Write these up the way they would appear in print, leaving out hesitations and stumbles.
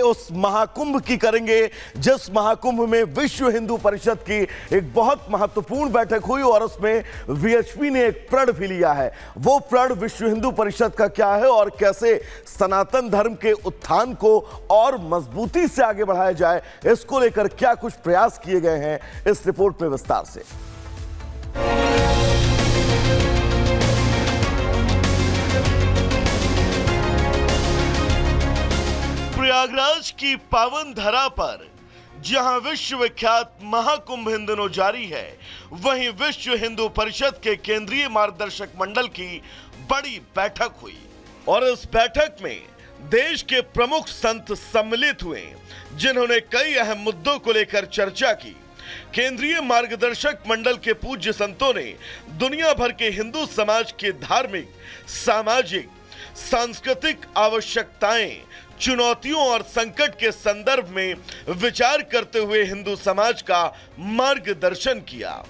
उस महाकुंभ की करेंगे जिस महाकुंभ में विश्व हिंदू परिषद की एक बहुत महत्वपूर्ण बैठक हुई और उसमें वीएचपी ने एक प्रण भी लिया है। वो प्रण विश्व हिंदू परिषद का क्या है और कैसे सनातन धर्म के उत्थान को और मजबूती से आगे बढ़ाया जाए, इसको लेकर क्या कुछ प्रयास किए गए हैं, इस रिपोर्ट में विस्तार से। प्रयागराज की पावन धरा पर जहां विश्व विख्यात महाकुंभ इन दिनों जारी है, वहीं विश्व हिंदू परिषद के केंद्रीय मार्गदर्शक मंडल की बड़ी बैठक हुई और इस बैठक में देश के प्रमुख संत सम्मिलित हुए, जिन्होंने कई अहम मुद्दों को लेकर चर्चा की। केंद्रीय मार्गदर्शक मंडल के पूज्य संतों ने दुनिया भर के हिंदू समाज के धार्मिक, सामाजिक, सांस्कृतिक आवश्यकताएं, चुनौतियों और संकट के संदर्भ में विचार करते हुए हिंदू समाज का मार्गदर्शन किया।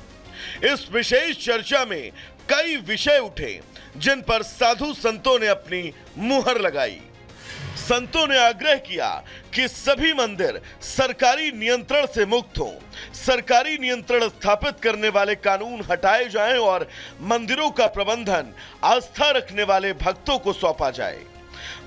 इस विशेष चर्चा में कई विषय उठे जिन पर साधु संतों ने अपनी मुहर लगाई। संतों ने आग्रह किया कि सभी मंदिर सरकारी नियंत्रण से मुक्त हों, सरकारी नियंत्रण स्थापित करने वाले कानून हटाए जाएं और मंदिरों का प्रबंधन आस्था रखने वाले भक्तों को सौंपा जाए।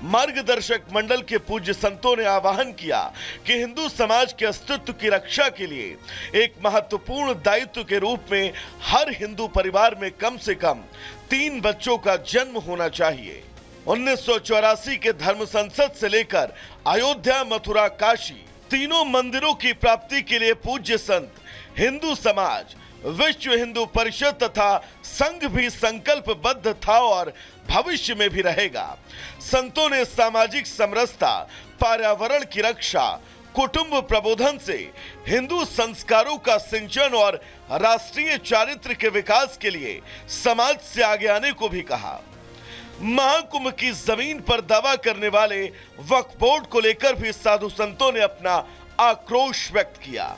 मार्गदर्शक मंडल के पूज्य संतों ने आह्वान किया कि हिंदू समाज के अस्तित्व की रक्षा के लिए एक महत्वपूर्ण दायित्व के रूप में हर हिंदू परिवार में कम से कम 3 बच्चों का जन्म होना चाहिए। 1984 के धर्म संसद से लेकर अयोध्या, मथुरा, काशी तीनों मंदिरों की प्राप्ति के लिए पूज्य संत, हिंदू समाज, विश्व हिंदू परिषद तथा संघ भी संकल्पबद्ध था और भविष्य में भी रहेगा। संतों ने सामाजिक समरसता, पर्यावरण की रक्षा, कुटुंब प्रबोधन से हिंदू संस्कारों का सिंचन और राष्ट्रीय चारित्र के विकास के लिए समाज से आगे आने को भी कहा। महाकुंभ की जमीन पर दावा करने वाले वक्फ बोर्ड को लेकर भी साधु संतों ने अपना आक्रोश व्यक्त किया।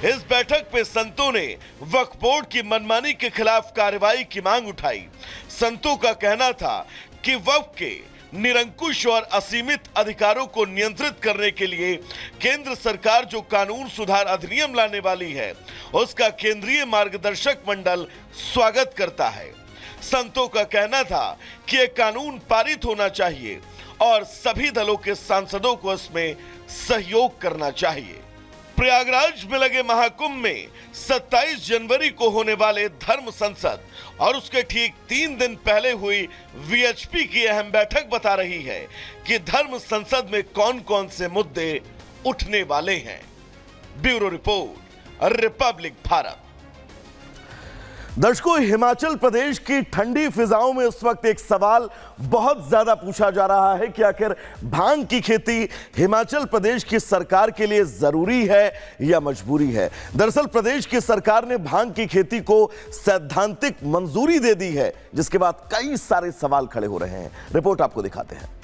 इस बैठक में संतों ने वक्फ बोर्ड की मनमानी के खिलाफ कार्रवाई की मांग उठाई। संतों का कहना था कि वक्फ के निरंकुश और असीमित अधिकारों को नियंत्रित करने के लिए केंद्र सरकार जो कानून सुधार अधिनियम लाने वाली है, उसका केंद्रीय मार्गदर्शक मंडल स्वागत करता है। संतों का कहना था कि यह कानून पारित होना चाहिए और सभी दलों के सांसदों को इसमें सहयोग करना चाहिए। प्रयागराज में लगे महाकुंभ में 27 जनवरी को होने वाले धर्म संसद और उसके ठीक 3 दिन पहले हुई वीएचपी की अहम बैठक बता रही है कि धर्म संसद में कौन कौन से मुद्दे उठने वाले हैं। Bureau report, Republic Bharat. दर्शकों, हिमाचल प्रदेश की ठंडी फिजाओं में इस वक्त एक सवाल बहुत ज्यादा पूछा जा रहा है कि आखिर भांग की खेती हिमाचल प्रदेश की सरकार के लिए जरूरी है या मजबूरी है। दरअसल प्रदेश की सरकार ने भांग की खेती को सैद्धांतिक मंजूरी दे दी है, जिसके बाद कई सारे सवाल खड़े हो रहे हैं। रिपोर्ट आपको दिखाते हैं।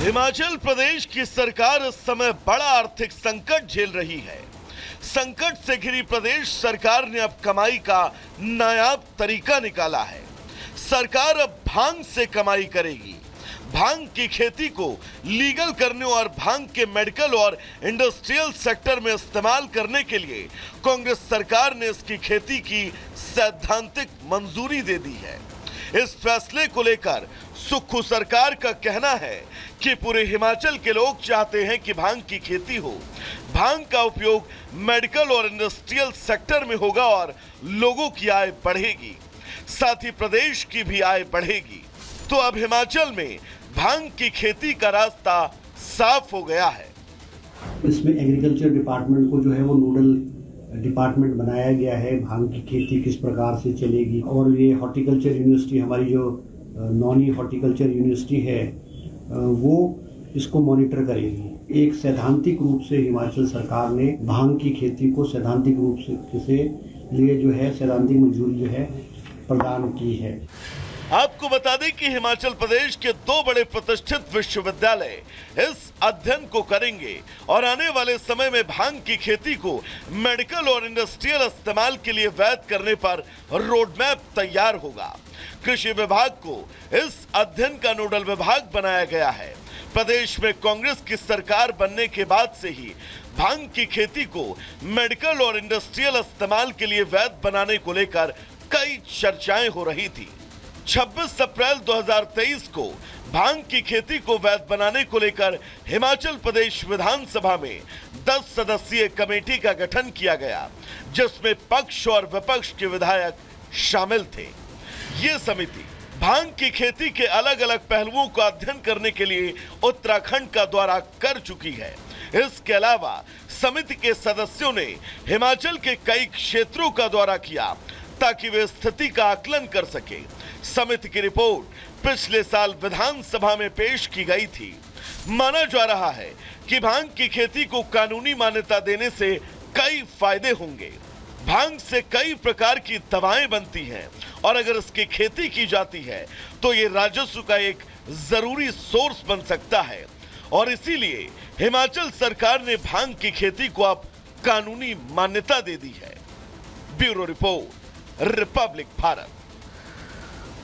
हिमाचल प्रदेश की सरकार इस समय बड़ा आर्थिक संकट झेल रही है। संकट से घिरी प्रदेश सरकार ने अब कमाई का नायाब तरीका निकाला है। सरकार अब भांग से कमाई करेगी। भांग की खेती को लीगल करने और भांग के मेडिकल और इंडस्ट्रियल सेक्टर में इस्तेमाल करने के लिए कांग्रेस सरकार ने इसकी खेती की सैद्धांतिक मंजूरी दे दी है। इस फैसले को लेकर सुक्खू सरकार का कहना है कि पूरे हिमाचल के लोग चाहते हैं कि भांग की खेती हो। भांग का उपयोग मेडिकल और इंडस्ट्रियल सेक्टर में होगा और लोगों की आय बढ़ेगी, साथ ही प्रदेश की भी आय बढ़ेगी। तो अब हिमाचल में भांग की खेती का रास्ता साफ हो गया है। इसमें एग्रीकल्चर डिपार्टमेंट को जो है वो नोडल डिपार्टमेंट बनाया गया है। भांग की खेती किस प्रकार से चलेगी और ये हॉर्टिकल्चर यूनिवर्सिटी, हमारी जो नॉनी हॉर्टिकल्चर यूनिवर्सिटी है, वो इसको मॉनिटर करेगी। एक सैद्धांतिक रूप से हिमाचल सरकार ने भांग की खेती को सैद्धांतिक रूप से लिए जो है सैद्धांतिक मंजूरी जो है प्रदान की है। आपको बता दें कि हिमाचल प्रदेश के 2 बड़े प्रतिष्ठित विश्वविद्यालय इस अध्ययन को करेंगे और आने वाले समय में भांग की खेती को मेडिकल और इंडस्ट्रियल इस्तेमाल के लिए वैध करने पर रोड मैप तैयार होगा। कृषि विभाग को इस अध्ययन का नोडल विभाग बनाया गया है। प्रदेश में कांग्रेस की सरकार बनने के बाद से ही भांग की खेती को मेडिकल और इंडस्ट्रियल इस्तेमाल के लिए वैध बनाने को लेकर कई चर्चाएं हो रही थी। 26 अप्रैल 2023 को भांग की खेती को वैध बनाने को लेकर हिमाचल प्रदेश विधानसभा में 10 सदस्यीय कमेटी का गठन किया गया, जिसमें पक्ष और विपक्ष के विधायक शामिल थे। ये समिति भांग की खेती के अलग अलग पहलुओं का अध्ययन करने के लिए उत्तराखंड का दौरा कर चुकी है। इसके अलावा समिति के सदस्यों ने हिमाचल के कई क्षेत्रों का दौरा किया ताकि वे स्थिति का आकलन कर सके। समिति की रिपोर्ट पिछले साल विधानसभा में पेश की गई थी। माना जा रहा है कि भांग की खेती को कानूनी मान्यता देने से कई फायदे होंगे। भांग से कई प्रकार की दवाएं बनती हैं और अगर इसकी खेती की जाती है तो ये राजस्व का एक जरूरी सोर्स बन सकता है और इसीलिए हिमाचल सरकार ने भांग की खेती को अब कानूनी मान्यता दे दी है। Bureau report, Republic Bharat.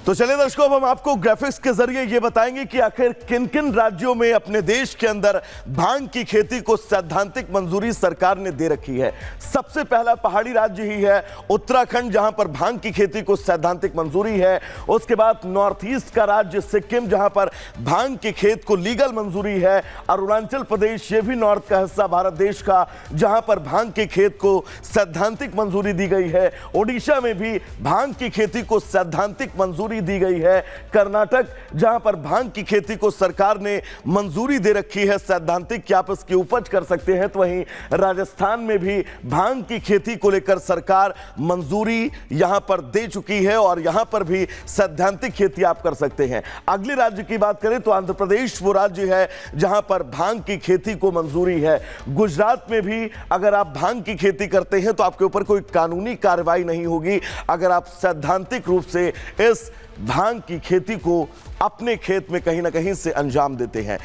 तो चलिए दर्शकों, अब हम आपको ग्राफिक्स के जरिए ये बताएंगे कि आखिर किन किन राज्यों में अपने देश के अंदर भांग की खेती को सैद्धांतिक मंजूरी सरकार ने दे रखी है। सबसे पहला पहाड़ी राज्य ही है उत्तराखंड, जहां पर भांग की खेती को सैद्धांतिक मंजूरी है। उसके बाद नॉर्थ ईस्ट का राज्य सिक्किम, जहां पर भांग की खेत को लीगल मंजूरी है। अरुणाचल प्रदेश, ये भी नॉर्थ का हिस्सा भारत देश का, जहां पर भांग के खेत को सैद्धांतिक मंजूरी दी गई है। ओडिशा में भी भांग की खेती को सैद्धांतिक मंजूरी दी गई है। कर्नाटक, जहां पर भांग की खेती को सरकार ने मंजूरी दे रखी है सैद्धांतिक कि आप इसकी उपज कर सकते हैं, तो वहीं राजस्थान में भी भांग की खेती को लेकर सरकार मंजूरी यहां पर दे चुकी है और यहां पर भी सैद्धांतिक खेती आप कर सकते हैं। अगले राज्य की बात करें तो आंध्र प्रदेश वो राज्य है जहां पर भांग की खेती को मंजूरी है। गुजरात में भी अगर आप भांग की खेती करते हैं तो आपके ऊपर कोई कानूनी कार्रवाई नहीं होगी अगर आप सैद्धांतिक रूप से इस भांग की खेती को अपने खेत में कहीं ना कहीं से अंजाम देते हैं।